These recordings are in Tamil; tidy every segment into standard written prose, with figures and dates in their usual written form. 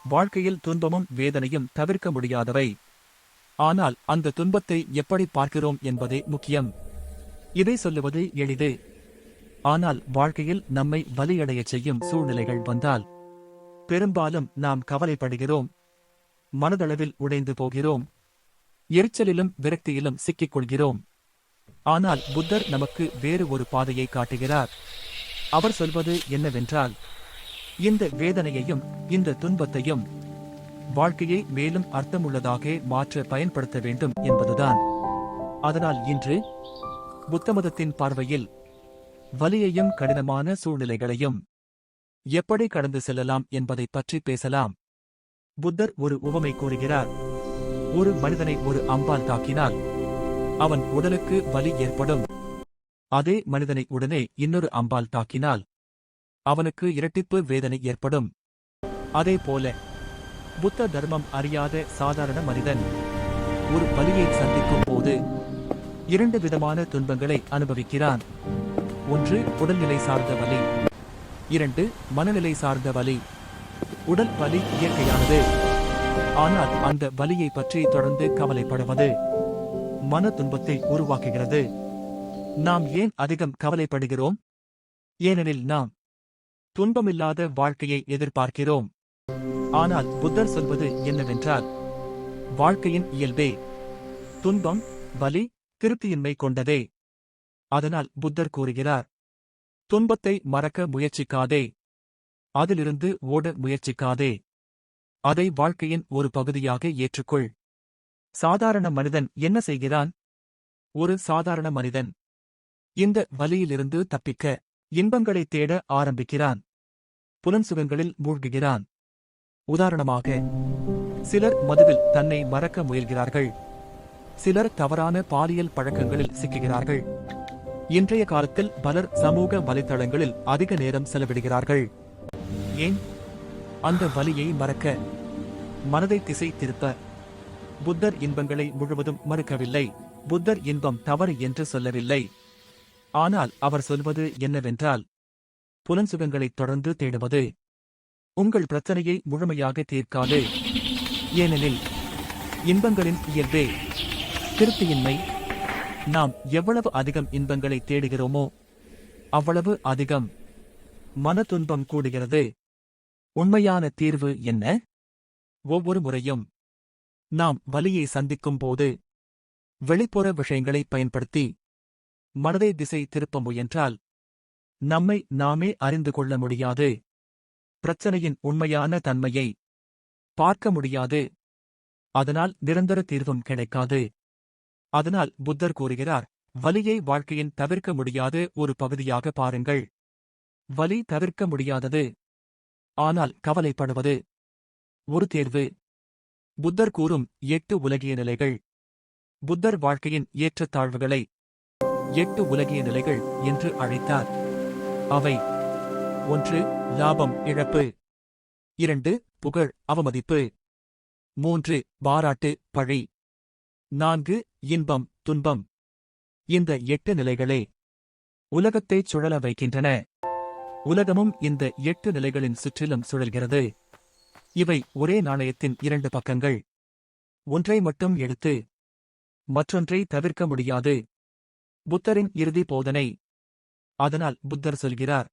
வாழ்க்கையில் துன்பமும் வேதனையும் தவிர்க்க முடியாதவை. ஆனால் அந்த துன்பத்தை எப்படி பார்க்கிறோம் என்பதே முக்கியம். இதை சொல்லுவது எளிது. ஆனால் வாழ்க்கையில் நம்மை வலியடையச் செய்யும் சூழ்நிலைகள் வந்தால் பெரும்பாலும் நாம் கவலைப்படுகிறோம், மனதளவில் உடைந்து போகிறோம், எரிச்சலிலும் விரக்தியிலும் சிக்கிக் கொள்கிறோம். ஆனால் புத்தர் நமக்கு வேறு ஒரு பாதையை காட்டுகிறார். அவர் சொல்வது என்னவென்றால், இந்த வேதனையையும் இந்த துன்பத்தையும் வாழ்க்கையை மேலும் அர்த்தமுள்ளதாக மாற்ற பயன்படுத்த வேண்டும் என்பதுதான். அதனால் இன்று புத்தமதத்தின் பார்வையில் வலியையும் கடினமான சூழ்நிலைகளையும் எப்படி கடந்து செல்லலாம் என்பதை பற்றி பேசலாம். புத்தர் ஒரு உவமை கூறுகிறார். ஒரு மனிதனை ஒரு அம்பால் தாக்கினால் அவன் உடலுக்கு வலி ஏற்படும். அதே மனிதனை உடனே இன்னொரு அம்பால் தாக்கினால் அவனுக்கு இரட்டிப்பு வேதனை ஏற்படும். அதே போல புத்த தர்மம் அறியாத சாதாரண மனிதன் ஒரு வலியை சந்திக்கும் போது இரண்டு விதமான துன்பங்களை அனுபவிக்கிறான். ஒன்று உடல்நிலை சார்ந்த வலி, இரண்டு மனநிலை சார்ந்த வலி. உடல் வலி இயற்கையானது. ஆனால் அந்த வலியை பற்றி தொடர்ந்து கவலைப்படுவது மன துன்பத்தை உருவாக்குகிறது. நாம் ஏன் அதிகம் கவலைப்படுகிறோம்? ஏனெனில் நாம் துன்பமில்லாத வாழ்க்கையை எதிர்பார்க்கிறோம். ஆனால் புத்தர் சொல்வது என்னவென்றால், வாழ்க்கையின் இயல்பே துன்பம், வலி, திருப்தியின்மை கொண்டதே. அதனால் புத்தர் கூறுகிறார், துன்பத்தை மறக்க முயற்சிக்காதே, அதிலிருந்து ஓட முயற்சிக்காதே, அதை வாழ்க்கையின் ஒரு பகுதியாக ஏற்றுக்கொள். சாதாரண மனிதன் என்ன செய்கிறான்? ஒரு சாதாரண மனிதன் இந்த வலியிலிருந்து தப்பிக்க இன்பங்களைத் தேட ஆரம்பிக்கிறான். புலன்சுகங்களில் மூழ்குகிறான். உதாரணமாக, சிலர் மதுவில் தன்னை மறக்க முயல்கிறார்கள். சிலர் தவறான பாலியல் பழக்கங்களில் சிக்குகிறார்கள். இன்றைய காலத்தில் பலர் சமூக வலைத்தளங்களில் அதிக நேரம் செலவிடுகிறார்கள். ஏன்? அந்த வலியை மறக்க, மனதை திசை திருப்ப. புத்தர் இன்பங்களை முழுவதும் மறுக்கவில்லை. புத்தர் இன்பம் தவறு என்று சொல்லவில்லை. ஆனால் அவர் சொல்வது என்னவென்றால், புலன்சுகங்களைத் தொடர்ந்து தேடுவது உங்கள் பிரச்சனையை முழுமையாக தீர்க்காது. ஏனெனில் இன்பங்களின் இயல்பே திருப்தியின்மை. நாம் எவ்வளவு அதிகம் இன்பங்களை தேடுகிறோமோ அவ்வளவு அதிகம் மன துன்பம் கூடுகிறது. உண்மையான தீர்வு என்ன? ஒவ்வொரு முறையும் நாம் வலியை சந்திக்கும் போது வெளிப்புற விஷயங்களை பயன்படுத்தி மனதை திசை திருப்ப முயன்றால் நம்மை நாமே அறிந்து கொள்ள முடியாது. பிரச்சனையின் உண்மையான தன்மையை பார்க்க முடியாது. அதனால் நிரந்தர தீர்வும் கிடைக்காது. அதனால் புத்தர் கூறுகிறார், வலியை வாழ்க்கையின் தவிர்க்க முடியாத ஒரு பகுதியாக பாருங்கள். வலி தவிர்க்க முடியாதது. ஆனால் கவலைப்படுவது ஒரு தேர்வு. புத்தர் கூறும் 8 உலகிய நிலைகள். புத்தர் வாழ்க்கையின் ஏற்றத்தாழ்வுகளை 8 உலகிய நிலைகள் என்று அழைத்தார். அவை: 1. லாபம் இழப்பு, 2. புகழ் அவமதிப்பு, 3. பாராட்டு பழி, 4. இன்பம் துன்பம். இந்த 8 நிலைகளே உலகத்தைச் சுழல வைக்கின்றன. உலகமும் இந்த 8 நிலைகளின் சுற்றிலும் சுழல்கிறது. இவை ஒரே நாணயத்தின் 2 பக்கங்கள். ஒன்றை மட்டும் எடுத்து மற்றொன்றை தவிர்க்க முடியாது. புத்தரின் இறுதி போதனை. அதனால் புத்தர் சொல்கிறார்,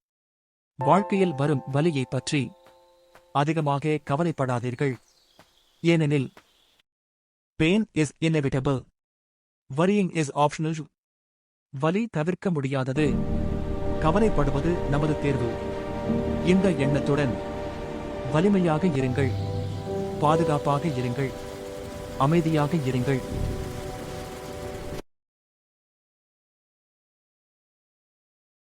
வாழ்க்கையில் வரும் வலியைப் பற்றி அதிகமாக கவலைப்படாதீர்கள். ஏனெனில் pain is inevitable, worrying is optional. வலி தவிர்க்க முடியாதது, கவலைப்படுவது நமது தேர்வு. இந்த எண்ணத்துடன் வலிமையாக இருங்கள், பாதுகாப்பாக இருங்கள், அமைதியாக இருங்கள்.